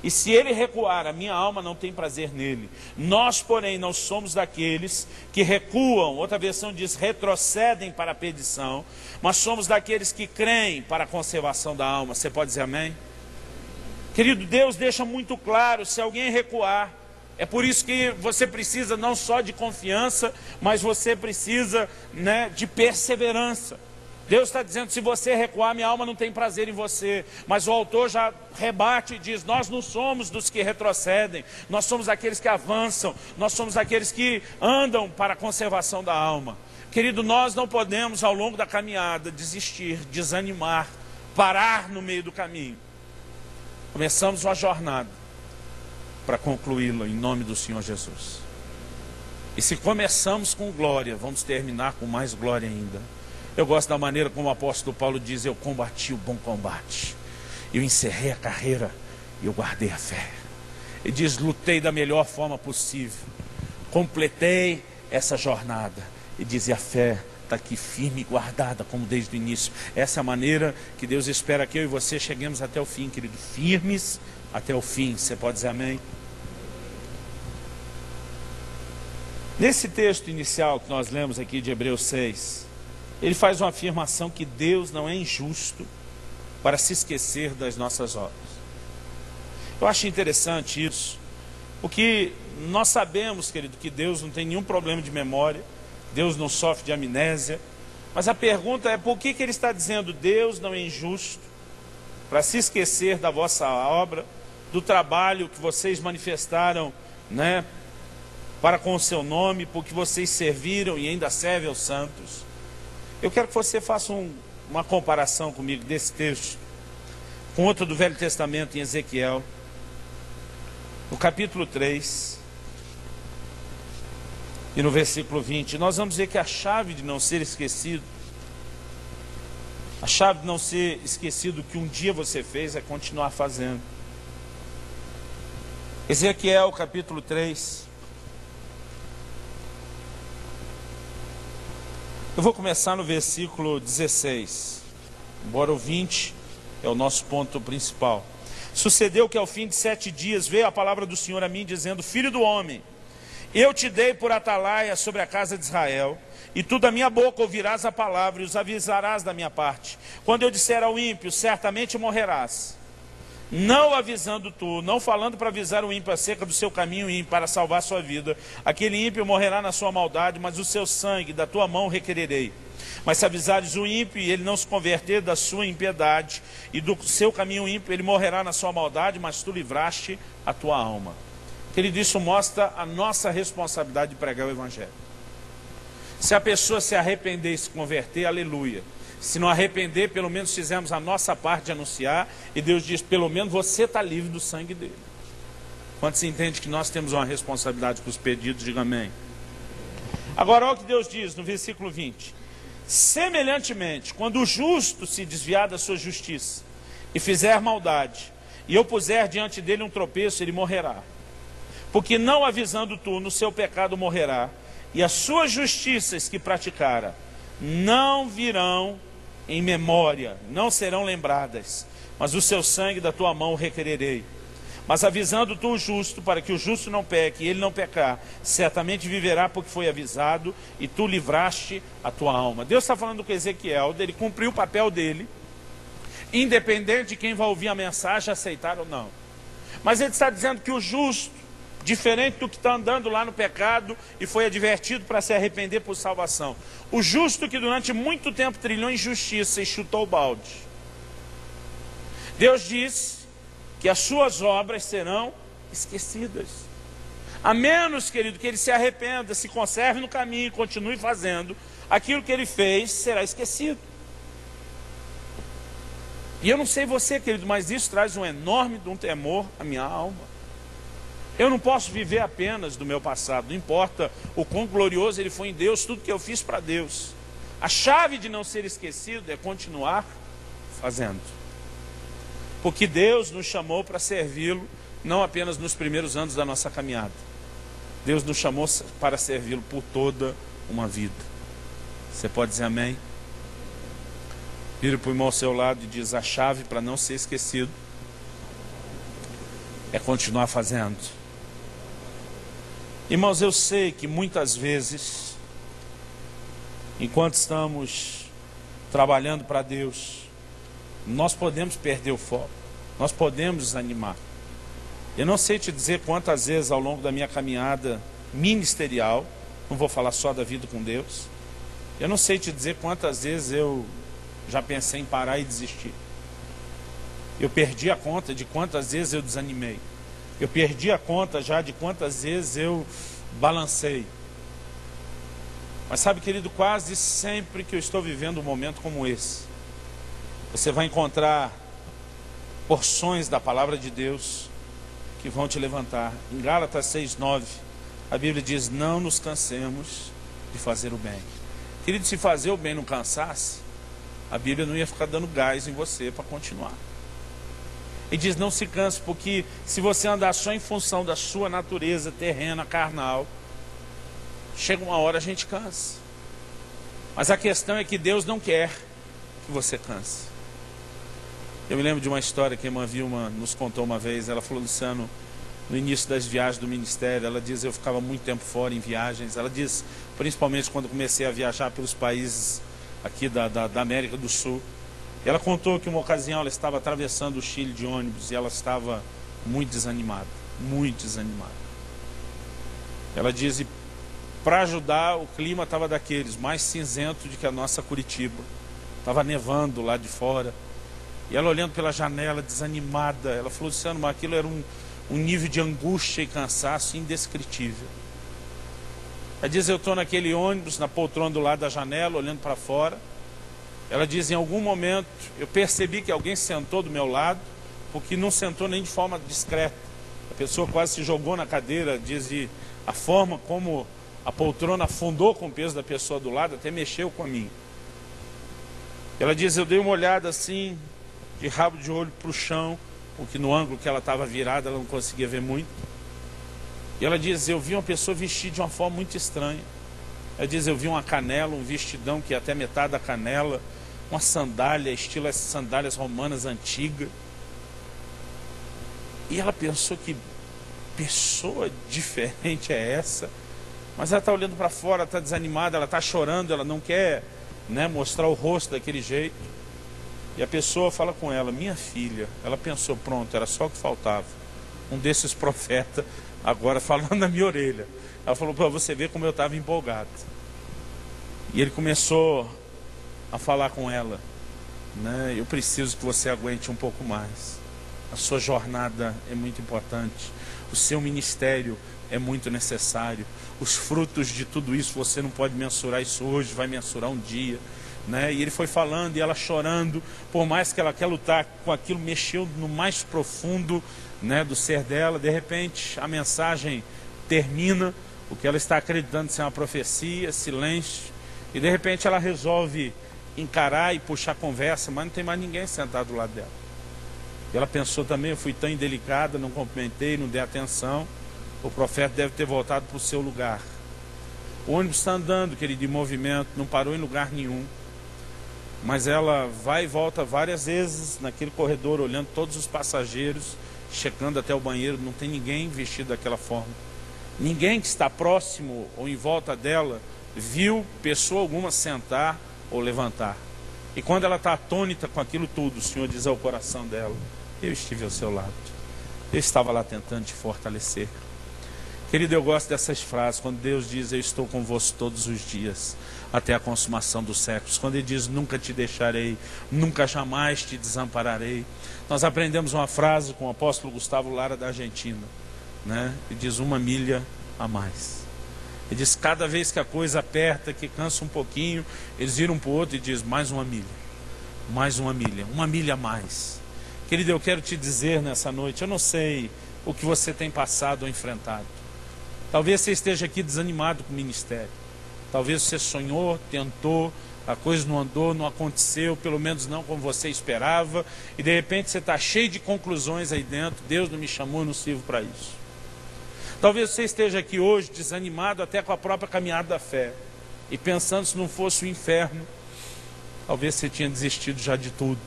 E se ele recuar, a minha alma não tem prazer nele. Nós, porém, não somos daqueles que recuam, outra versão diz retrocedem para a perdição, mas somos daqueles que creem para a conservação da alma. Você pode dizer amém? Querido, Deus deixa muito claro, se alguém recuar, é por isso que você precisa não só de confiança, mas você precisa, né, de perseverança. Deus está dizendo, se você recuar, minha alma não tem prazer em você. Mas o autor já rebate e diz, nós não somos dos que retrocedem, nós somos aqueles que avançam, nós somos aqueles que andam para a conservação da alma. Querido, nós não podemos ao longo da caminhada desistir, desanimar, parar no meio do caminho. Começamos uma jornada para concluí-la em nome do Senhor Jesus. E se começamos com glória, vamos terminar com mais glória ainda. Eu gosto da maneira como o apóstolo Paulo diz, eu combati o bom combate, eu encerrei a carreira e eu guardei a fé. Ele diz, lutei da melhor forma possível, completei essa jornada. E diz, e a fé está aqui firme e guardada, como desde o início. Essa é a maneira que Deus espera que eu e você cheguemos até o fim, querido, firmes até o fim. Você pode dizer amém? Nesse texto inicial que nós lemos aqui de Hebreus 6, ele faz uma afirmação que Deus não é injusto para se esquecer das nossas obras. Eu acho interessante isso, porque nós sabemos, querido, que Deus não tem nenhum problema de memória, Deus não sofre de amnésia, mas a pergunta é, por que ele está dizendo, Deus não é injusto para se esquecer da vossa obra, do trabalho que vocês manifestaram, né, para com o seu nome, porque vocês serviram e ainda servem aos santos? Eu quero que você faça uma comparação comigo desse texto com outro do Velho Testamento em Ezequiel, no capítulo 3 e no versículo 20. Nós vamos ver que a chave de não ser esquecido, a chave de não ser esquecido que um dia você fez é continuar fazendo. Ezequiel capítulo 3. Eu vou começar no versículo 16, embora o 20 é o nosso ponto principal. Sucedeu que ao fim de 7 dias veio a palavra do Senhor a mim, dizendo, filho do homem, eu te dei por atalaia sobre a casa de Israel, e tu da minha boca ouvirás a palavra e os avisarás da minha parte. Quando eu disser ao ímpio, certamente morrerás, não avisando tu, não falando para avisar o ímpio acerca do seu caminho ímpio para salvar sua vida. Aquele ímpio morrerá na sua maldade, mas o seu sangue da tua mão requererei. Mas se avisares o ímpio e ele não se converter da sua impiedade e do seu caminho ímpio, ele morrerá na sua maldade, mas tu livraste a tua alma. Querido, isso mostra a nossa responsabilidade de pregar o evangelho. Se a pessoa se arrepender e se converter, aleluia. Se não arrepender, pelo menos fizemos a nossa parte de anunciar, e Deus diz, pelo menos você está livre do sangue dele. Quando se entende que nós temos uma responsabilidade com os pedidos, diga amém. Agora olha o que Deus diz no versículo 20. Semelhantemente, quando o justo se desviar da sua justiça e fizer maldade, e eu puser diante dele um tropeço, ele morrerá. Porque não avisando tu, no seu pecado morrerá, e as suas justiças que praticara não virão em memória, não serão lembradas, mas o seu sangue da tua mão requererei. Mas avisando tu o justo, para que o justo não peque e ele não pecar, certamente viverá porque foi avisado, e tu livraste a tua alma. Deus está falando com Ezequiel, ele cumpriu o papel dele, independente de quem vai ouvir a mensagem, aceitar ou não. Mas ele está dizendo que o justo, diferente do que está andando lá no pecado e foi advertido para se arrepender por salvação. O justo que durante muito tempo trilhou injustiça e chutou o balde. Deus diz que as suas obras serão esquecidas. A menos, querido, que ele se arrependa, se conserve no caminho e continue fazendo, aquilo que ele fez será esquecido. E eu não sei você, querido, mas isso traz um enorme temor à minha alma. Eu não posso viver apenas do meu passado, não importa o quão glorioso ele foi em Deus, tudo que eu fiz para Deus. A chave de não ser esquecido é continuar fazendo. Porque Deus nos chamou para servi-lo, não apenas nos primeiros anos da nossa caminhada. Deus nos chamou para servi-lo por toda uma vida. Você pode dizer amém? Vira para o irmão ao seu lado e diz, a chave para não ser esquecido é continuar fazendo. Irmãos, eu sei que muitas vezes, enquanto estamos trabalhando para Deus, nós podemos perder o foco, nós podemos desanimar. Eu não sei te dizer quantas vezes ao longo da minha caminhada ministerial, não vou falar só da vida com Deus, eu não sei te dizer quantas vezes eu já pensei em parar e desistir. Eu perdi a conta de quantas vezes eu desanimei. Eu perdi a conta já de quantas vezes eu balancei. Mas sabe, querido, quase sempre que eu estou vivendo um momento como esse, você vai encontrar porções da palavra de Deus que vão te levantar. Em Gálatas 6:9, a Bíblia diz, não nos cansemos de fazer o bem. Querido, se fazer o bem não cansasse, a Bíblia não ia ficar dando gás em você para continuar. E diz, não se canse, porque se você andar só em função da sua natureza terrena, carnal, chega uma hora a gente cansa. Mas a questão é que Deus não quer que você canse. Eu me lembro de uma história que a irmã Vilma nos contou uma vez. Ela falou, Luciano, no início das viagens do ministério, ela diz, eu ficava muito tempo fora em viagens. Ela diz, principalmente quando comecei a viajar pelos países aqui da América do Sul. E ela contou que uma ocasião ela estava atravessando o Chile de ônibus e ela estava muito desanimada, muito desanimada. Ela diz, e para ajudar, o clima estava daqueles, mais cinzento do que a nossa Curitiba. Estava nevando lá de fora. E ela olhando pela janela, desanimada, ela falou, Luciano, mas aquilo era um nível de angústia e cansaço indescritível. Ela diz, eu estou naquele ônibus, na poltrona do lado da janela, olhando para fora. Ela diz, em algum momento, eu percebi que alguém sentou do meu lado, porque não sentou nem de forma discreta. A pessoa quase se jogou na cadeira, diz, e a forma como a poltrona afundou com o peso da pessoa do lado, até mexeu com a minha. Ela diz, eu dei uma olhada assim, de rabo de olho para o chão, porque no ângulo que ela estava virada, ela não conseguia ver muito. E ela diz, eu vi uma pessoa vestida de uma forma muito estranha. Ela diz, eu vi uma canela, um vestidão que ia até metade da canela, uma sandália, estilo essas sandálias romanas antigas. E ela pensou, que pessoa diferente é essa? Mas ela está olhando para fora, está desanimada, ela está chorando, ela não quer, mostrar o rosto daquele jeito. E a pessoa fala com ela, minha filha. Ela pensou, pronto, era só o que faltava. Um desses profetas agora falando na minha orelha. Ela falou, para você ver como eu estava empolgado. E ele começou a falar com ela, né? Eu preciso que você aguente um pouco mais. A sua jornada é muito importante. O seu ministério é muito necessário. Os frutos de tudo isso, você não pode mensurar isso hoje, vai mensurar um dia, né? E ele foi falando e ela chorando, por mais que ela quer lutar com aquilo, mexeu no mais profundo, né, do ser dela. De repente a mensagem termina, o que ela está acreditando ser uma profecia, silêncio, e de repente ela resolve encarar e puxar conversa, mas não tem mais ninguém sentado do lado dela. E ela pensou também, eu fui tão indelicada, não cumprimentei, não dei atenção, o profeta deve ter voltado para o seu lugar. O ônibus está andando, querido, em movimento, não parou em lugar nenhum. Mas ela vai e volta várias vezes naquele corredor, olhando todos os passageiros, checando até o banheiro, não tem ninguém vestido daquela forma. Ninguém que está próximo ou em volta dela viu pessoa alguma sentar ou levantar. E quando ela está atônita com aquilo tudo, o Senhor diz ao coração dela, eu estive ao seu lado, eu estava lá tentando te fortalecer. Querido, eu gosto dessas frases, quando Deus diz, eu estou convosco todos os dias, até a consumação dos séculos. Quando Ele diz, nunca te deixarei, nunca jamais te desampararei. Nós aprendemos uma frase com o apóstolo Gustavo Lara da Argentina, né? Ele diz, 1 milha a mais. Ele diz, cada vez que a coisa aperta, que cansa um pouquinho, eles viram para o outro e diz, mais 1 milha, mais 1 milha, 1 milha a mais. Querido, eu quero te dizer nessa noite, eu não sei o que você tem passado ou enfrentado. Talvez você esteja aqui desanimado com o ministério. Talvez você sonhou, tentou, a coisa não andou, não aconteceu, pelo menos não como você esperava, e de repente você está cheio de conclusões aí dentro, Deus não me chamou, eu não sirvo para isso. Talvez você esteja aqui hoje desanimado até com a própria caminhada da fé, e pensando se não fosse o inferno, talvez você tinha desistido já de tudo.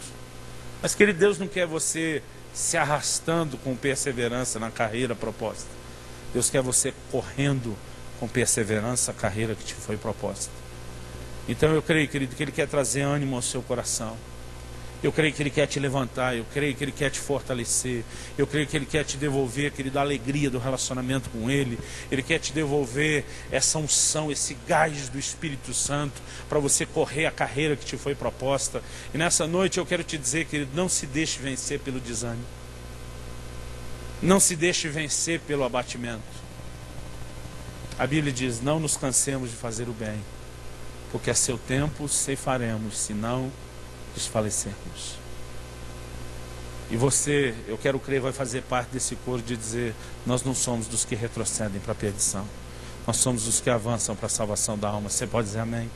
Mas querido, Deus não quer você se arrastando com perseverança na carreira proposta. Deus quer você correndo com perseverança a carreira que te foi proposta. Então eu creio, querido, que Ele quer trazer ânimo ao seu coração. Eu creio que Ele quer te levantar, eu creio que Ele quer te fortalecer, eu creio que Ele quer te devolver, querido, a alegria do relacionamento com Ele. Ele quer te devolver essa unção, esse gás do Espírito Santo, para você correr a carreira que te foi proposta. E nessa noite eu quero te dizer, querido, não se deixe vencer pelo desânimo. Não se deixe vencer pelo abatimento. A Bíblia diz, não nos cansemos de fazer o bem, porque a seu tempo ceifaremos, se não desfalecermos. E você, eu quero crer, vai fazer parte desse coro de dizer, nós não somos dos que retrocedem para a perdição, nós somos dos que avançam para a salvação da alma. Você pode dizer amém?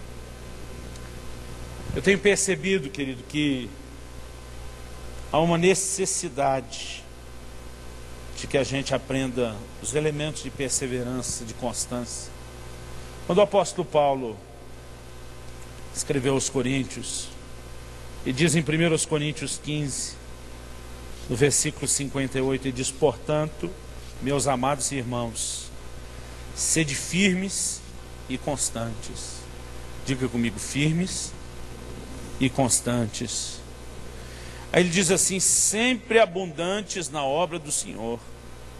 Eu tenho percebido, querido, que há uma necessidade de que a gente aprenda os elementos de perseverança, de constância. Quando o apóstolo Paulo escreveu aos Coríntios, e diz em 1 Coríntios 15, no versículo 58, ele diz, portanto, meus amados irmãos, sede firmes e constantes. Diga comigo, firmes e constantes. Aí ele diz assim, sempre abundantes na obra do Senhor,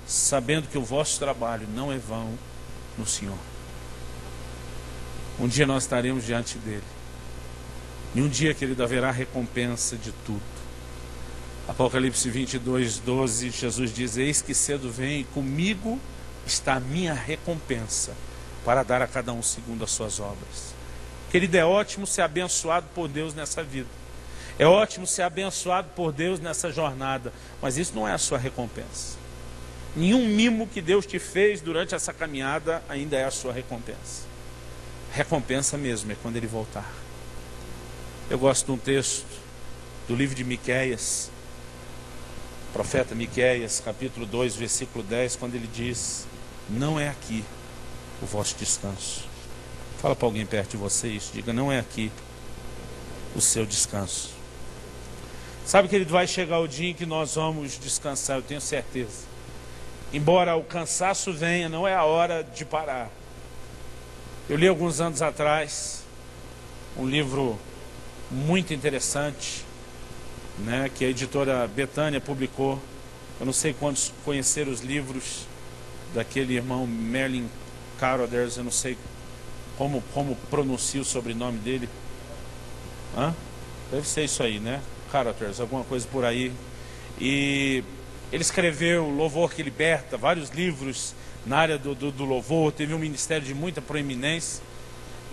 sabendo que o vosso trabalho não é vão no Senhor. Um dia nós estaremos diante dele. E um dia, querido, haverá recompensa de tudo. Apocalipse 22, 12, Jesus diz, eis que cedo vem, e comigo está a minha recompensa, para dar a cada um segundo as suas obras. Querido, é ótimo ser abençoado por Deus nessa vida. É ótimo ser abençoado por Deus nessa jornada, mas isso não é a sua recompensa. Nenhum mimo que Deus te fez durante essa caminhada ainda é a sua recompensa. Recompensa mesmo é quando Ele voltar. Eu gosto de um texto do livro de Miqueias, profeta Miqueias, capítulo 2, versículo 10, quando ele diz, não é aqui o vosso descanso. Fala para alguém perto de você isso, diga, não é aqui o seu descanso. Sabe, querido, vai chegar o dia em que nós vamos descansar, eu tenho certeza. Embora o cansaço venha, não é a hora de parar. Eu li alguns anos atrás um livro muito interessante, né, que a editora Betânia publicou. Eu não sei quantos conheceram os livros daquele irmão Merlin Carothers, eu não sei como pronuncia o sobrenome dele. Deve ser isso aí, né? Carothers, alguma coisa por aí. E ele escreveu Louvor que Liberta, vários livros na área do louvor, teve um ministério de muita proeminência.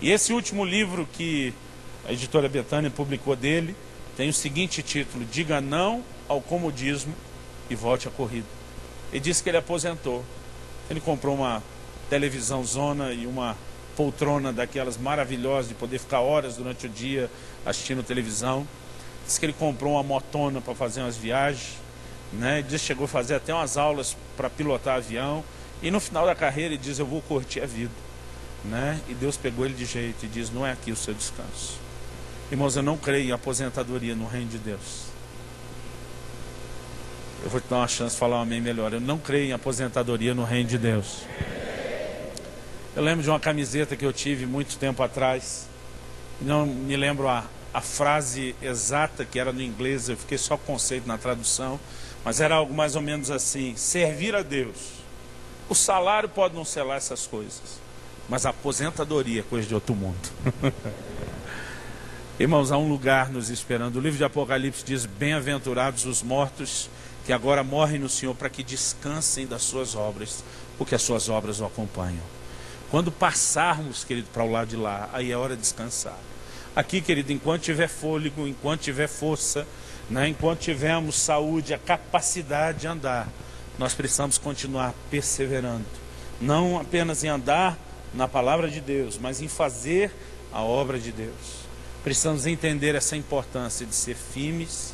E esse último livro que a editora Betânia publicou dele tem o seguinte título: Diga não ao comodismo e volte à corrida. Ele disse que ele aposentou. Ele comprou uma televisão zona e uma poltrona daquelas maravilhosas de poder ficar horas durante o dia assistindo televisão. Disse que ele comprou uma motona para fazer umas viagens, né? Disse que chegou a fazer até umas aulas para pilotar avião. E no final da carreira ele diz: eu vou curtir a vida, né? E Deus pegou ele de jeito e diz: não é aqui o seu descanso. Irmãos, eu não creio em aposentadoria no reino de Deus. Eu vou te dar uma chance de falar um amém melhor. Eu não creio em aposentadoria no reino de Deus. Eu lembro de uma camiseta que eu tive muito tempo atrás. Não me lembro a frase exata que era no inglês. Eu fiquei só com o conceito na tradução. Mas era algo mais ou menos assim: servir a Deus. O salário pode não ser lá essas coisas, mas a aposentadoria é coisa de outro mundo. Irmãos, há um lugar nos esperando. O livro de Apocalipse diz: bem-aventurados os mortos que agora morrem no Senhor, para que descansem das suas obras, porque as suas obras o acompanham. Quando passarmos, querido, para o lado de lá, aí é hora de descansar. Aqui, querido, enquanto tiver fôlego, enquanto tiver força, né, enquanto tivermos saúde, a capacidade de andar, nós precisamos continuar perseverando. Não apenas em andar na palavra de Deus, mas em fazer a obra de Deus. Precisamos entender essa importância de ser firmes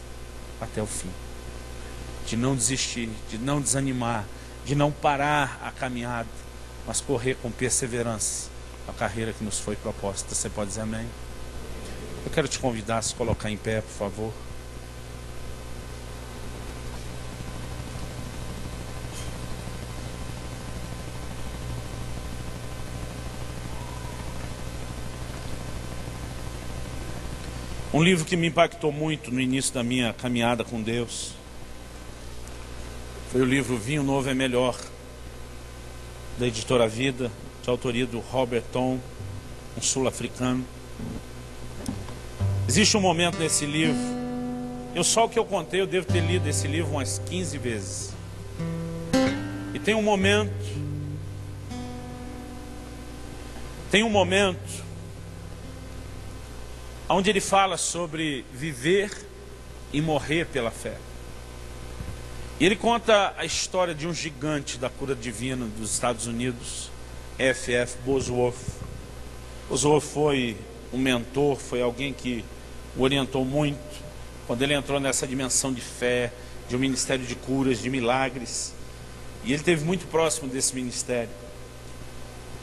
até o fim. De não desistir, de não desanimar, de não parar a caminhada, mas correr com perseverança a carreira que nos foi proposta. Você pode dizer amém? Eu quero te convidar a se colocar em pé, por favor. Um livro que me impactou muito no início da minha caminhada com Deus foi o livro Vinho Novo é Melhor, da editora Vida, de autoria do Robert Tom, um sul-africano. Existe um momento nesse livro, só o que eu contei, eu devo ter lido esse livro umas 15 vezes. E tem um momento onde ele fala sobre viver e morrer pela fé. E ele conta a história de um gigante da cura divina dos Estados Unidos, F.F. Bosworth. Bosworth foi um mentor, foi alguém que o orientou muito quando ele entrou nessa dimensão de fé, de um ministério de curas, de milagres. E ele esteve muito próximo desse ministério.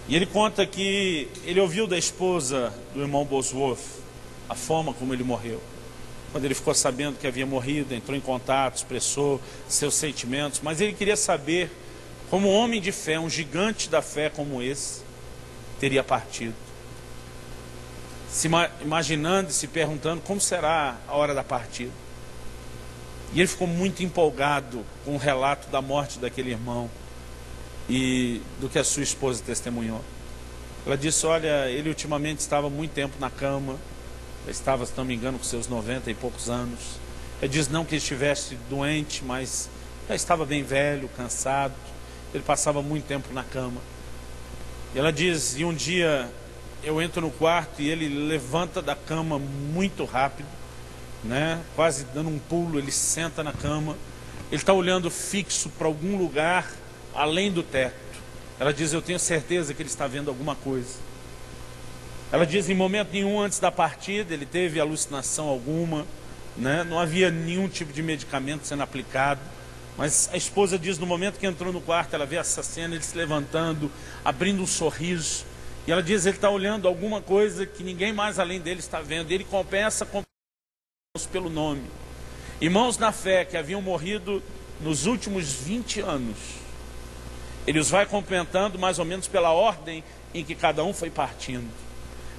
E ele conta que ele ouviu da esposa do irmão Bosworth a forma como ele morreu. Quando ele ficou sabendo que havia morrido, entrou em contato, expressou seus sentimentos, mas ele queria saber como um homem de fé, um gigante da fé como esse, teria partido. Se imaginando e se perguntando como será a hora da partida. E ele ficou muito empolgado com o relato da morte daquele irmão e do que a sua esposa testemunhou. Ela disse: olha, ele ultimamente estava muito tempo na cama, estava, se não me engano, com seus 90 e poucos anos. Ele diz não que estivesse doente, mas já estava bem velho, cansado. Ele passava muito tempo na cama. E ela diz: e um dia eu entro no quarto e ele levanta da cama muito rápido, né? Quase dando um pulo, ele senta na cama. Ele está olhando fixo para algum lugar além do teto. Ela diz: eu tenho certeza que ele está vendo alguma coisa. Ela diz: em momento nenhum antes da partida ele teve alucinação alguma, né? Não havia nenhum tipo de medicamento sendo aplicado. Mas a esposa diz: no momento que entrou no quarto, ela vê essa cena, ele se levantando, abrindo um sorriso. E ela diz: ele está olhando alguma coisa que ninguém mais além dele está vendo. E ele começa com pelo nome. Irmãos na fé que haviam morrido nos últimos 20 anos. Ele os vai cumprimentando mais ou menos pela ordem em que cada um foi partindo.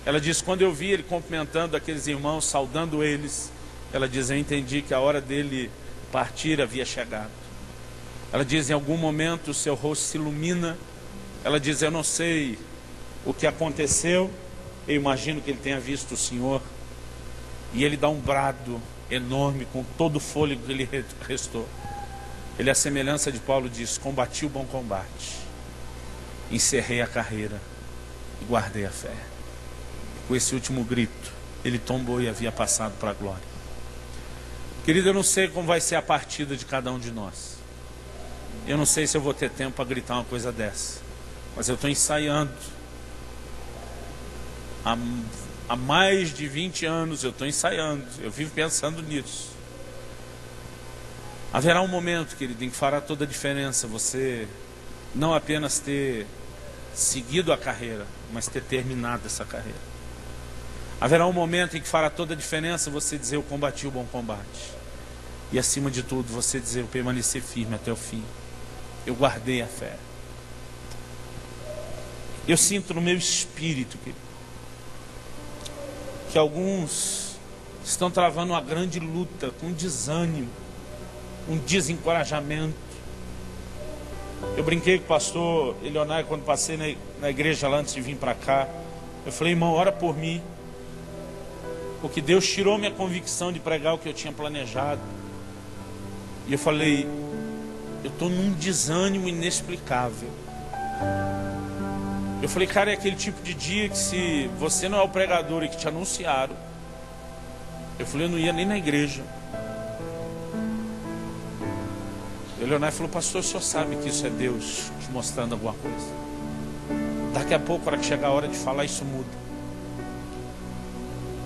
Ela diz: quando eu vi ele cumprimentando aqueles irmãos, saudando eles, Ela diz: eu entendi que a hora dele partir havia chegado. Ela diz: em algum momento o seu rosto se ilumina. Ela diz: eu não sei o que aconteceu, eu imagino que ele tenha visto o Senhor. E ele dá um brado enorme com todo o fôlego que lhe restou. Ele, à semelhança de Paulo, diz: combati o bom combate, encerrei a carreira e guardei a fé. Com esse último grito, ele tombou e havia passado para a glória. Querido, eu não sei como vai ser a partida de cada um de nós. Eu não sei se eu vou ter tempo para gritar uma coisa dessa, mas eu estou ensaiando. Há mais de 20 anos eu estou ensaiando, eu vivo pensando nisso. Haverá um momento, querido, em que fará toda a diferença você não apenas ter seguido a carreira, mas ter terminado essa carreira. Haverá um momento em que fará toda a diferença você dizer: eu combati o bom combate. E acima de tudo você dizer: eu permaneci firme até o fim. Eu guardei a fé. Eu sinto no meu espírito, querido, que alguns estão travando uma grande luta com desânimo, um desencorajamento. Eu brinquei com o pastor Elionai quando passei na igreja lá antes de vir para cá. Eu falei: irmão, ora por mim, porque Deus tirou minha convicção de pregar o que eu tinha planejado. E eu falei: eu estou num desânimo inexplicável. Eu falei: cara, é aquele tipo de dia que se você não é o pregador e que te anunciaram, eu falei, eu não ia nem na igreja. E o Leonardo falou: pastor, o senhor sabe que isso é Deus te mostrando alguma coisa. Daqui a pouco, na hora que chegar a hora de falar, isso muda.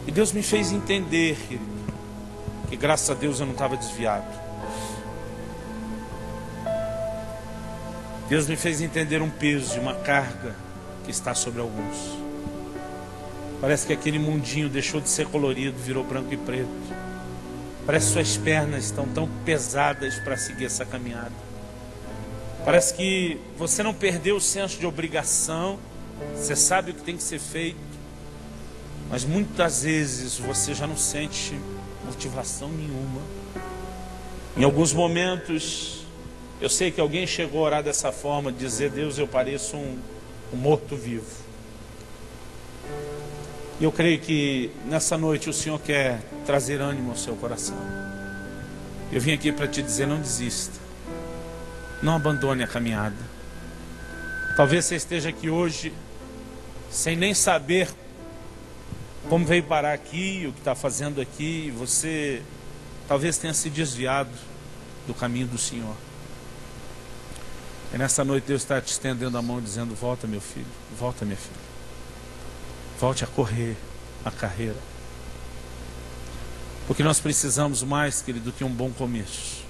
E Deus me fez entender, querido, que graças a Deus eu não estava desviado. Deus me fez entender um peso e uma carga que está sobre alguns. Parece que aquele mundinho deixou de ser colorido, virou branco e preto. Parece que suas pernas estão tão pesadas para seguir essa caminhada. Parece que você não perdeu o senso de obrigação, você sabe o que tem que ser feito, mas muitas vezes você já não sente motivação nenhuma. Em alguns momentos, eu sei que alguém chegou a orar dessa forma, dizer: Deus, eu pareço um morto-vivo. E eu creio que nessa noite o Senhor quer trazer ânimo ao seu coração. Eu vim aqui para te dizer: não desista, não abandone a caminhada. Talvez você esteja aqui hoje sem nem saber como veio parar aqui, o que está fazendo aqui. Você talvez tenha se desviado do caminho do Senhor. E nessa noite Deus está te estendendo a mão, dizendo: volta, meu filho, volta, minha filha. Volte a correr a carreira. Porque nós precisamos mais, querido, do que um bom começo.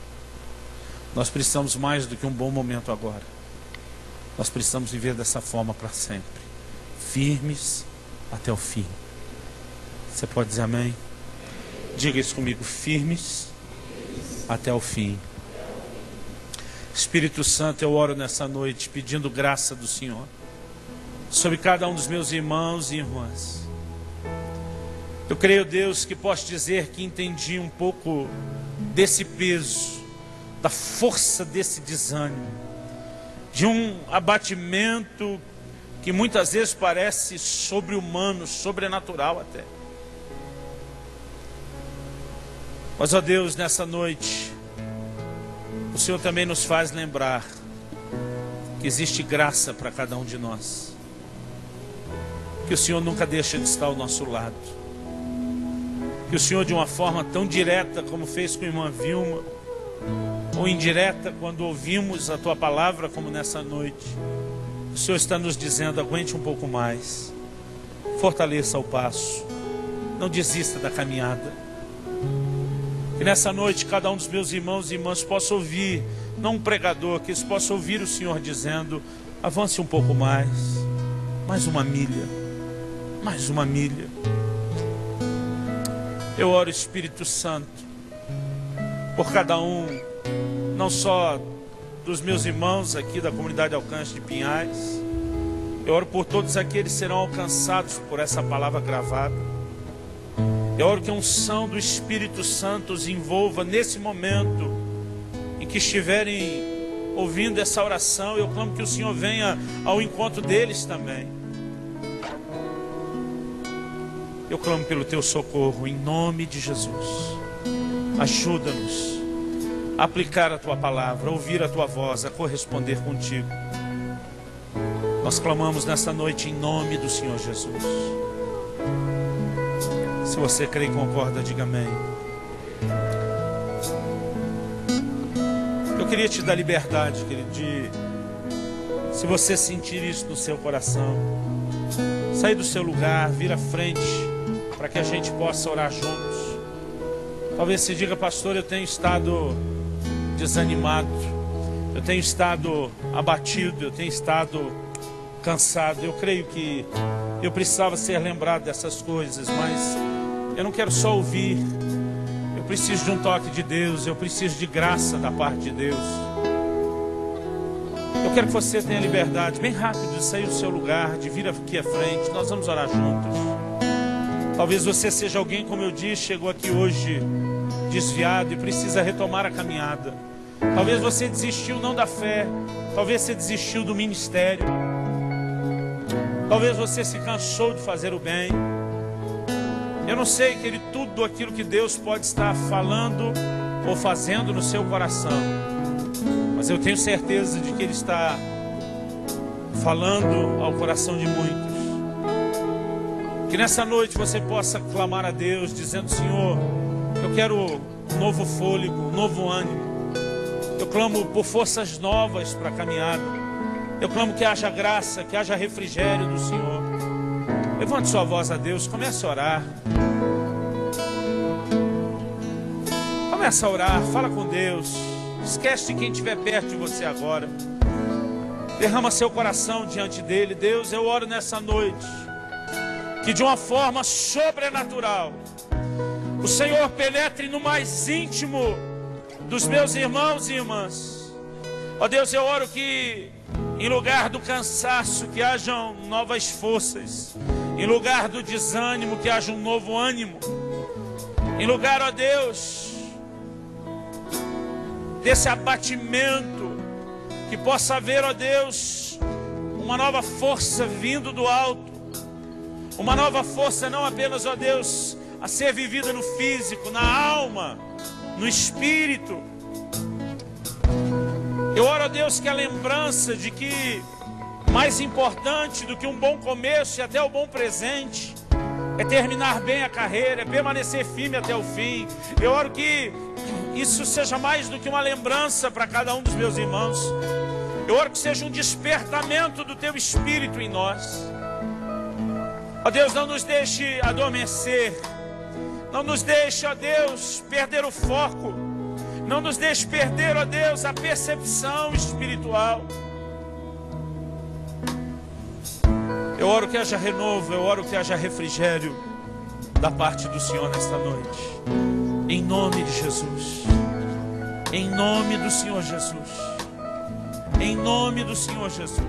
Nós precisamos mais do que um bom momento agora. Nós precisamos viver dessa forma para sempre, firmes até o fim. Você pode dizer amém? Diga isso comigo: firmes até o fim. Espírito Santo, eu oro nessa noite pedindo graça do Senhor sobre cada um dos meus irmãos e irmãs. Eu creio, Deus, que posso dizer que entendi um pouco desse peso, da força desse desânimo, de um abatimento que muitas vezes parece sobre-humano, sobrenatural até. Mas, ó Deus, nessa noite, o Senhor também nos faz lembrar que existe graça para cada um de nós, que o Senhor nunca deixa de estar ao nosso lado, que o Senhor, de uma forma tão direta como fez com a irmã Vilma, ou indireta quando ouvimos a Tua palavra como nessa noite, o Senhor está nos dizendo: aguente um pouco mais, fortaleça o passo, não desista da caminhada. Que nessa noite cada um dos meus irmãos e irmãs possa ouvir, não um pregador, que eles possam ouvir o Senhor dizendo: avance um pouco mais uma milha, mais uma milha. Eu oro, Espírito Santo, por cada um, não só dos meus irmãos aqui da comunidade Alcance de Pinhais. Eu oro por todos aqueles que serão alcançados por essa palavra gravada. Eu oro que a unção do Espírito Santo os envolva nesse momento em que estiverem ouvindo essa oração. Eu clamo que o Senhor venha ao encontro deles também. Eu clamo pelo teu socorro, em nome de Jesus. Ajuda-nos a aplicar a tua palavra, a ouvir a tua voz, a corresponder contigo. Nós clamamos nessa noite em nome do Senhor Jesus. Se você crê e concorda, diga amém. Eu queria te dar liberdade, querido, se você sentir isso no seu coração, sair do seu lugar, vir à frente, para que a gente possa orar juntos. Talvez você diga: pastor, eu tenho estado desanimado, eu tenho estado abatido, eu tenho estado cansado. Eu creio que eu precisava ser lembrado dessas coisas, mas eu não quero só ouvir. Eu preciso de um toque de Deus, eu preciso de graça da parte de Deus. Eu quero que você tenha liberdade, bem rápido, de sair do seu lugar, de vir aqui à frente. Nós vamos orar juntos. Talvez você seja alguém, como eu disse, chegou aqui hoje desviado e precisa retomar a caminhada. Talvez você desistiu não da fé, talvez você desistiu do ministério, talvez você se cansou de fazer o bem. Eu não sei, querido, tudo aquilo que Deus pode estar falando ou fazendo no seu coração, mas eu tenho certeza de que Ele está falando ao coração de muitos. Que nessa noite você possa clamar a Deus, dizendo: Senhor, eu quero um novo fôlego, um novo ânimo. Eu clamo por forças novas para a caminhada. Eu clamo que haja graça, que haja refrigério do Senhor. Levante sua voz a Deus, comece a orar. Começa a orar, fala com Deus. Esquece de quem estiver perto de você agora. Derrama seu coração diante dele. Deus, eu oro nessa noite que de uma forma sobrenatural o Senhor penetre no mais íntimo dos meus irmãos e irmãs. Ó Deus, eu oro que em lugar do cansaço, que hajam novas forças. Em lugar do desânimo, que haja um novo ânimo. Em lugar, ó Deus, desse abatimento, que possa haver, ó Deus, uma nova força vindo do alto. Uma nova força não apenas, ó Deus, a ser vivida no físico, na alma, no espírito. Eu oro a Deus que a lembrança de que mais importante do que um bom começo e até o bom presente é terminar bem a carreira, é permanecer firme até o fim. Eu oro que isso seja mais do que uma lembrança para cada um dos meus irmãos. Eu oro que seja um despertamento do teu espírito em nós. Ó Deus, não nos deixe adormecer. Não nos deixe, ó Deus, perder o foco. Não nos deixe perder, ó Deus, a percepção espiritual. Eu oro que haja renovo, eu oro que haja refrigério da parte do Senhor nesta noite. Em nome de Jesus. Em nome do Senhor Jesus. Em nome do Senhor Jesus.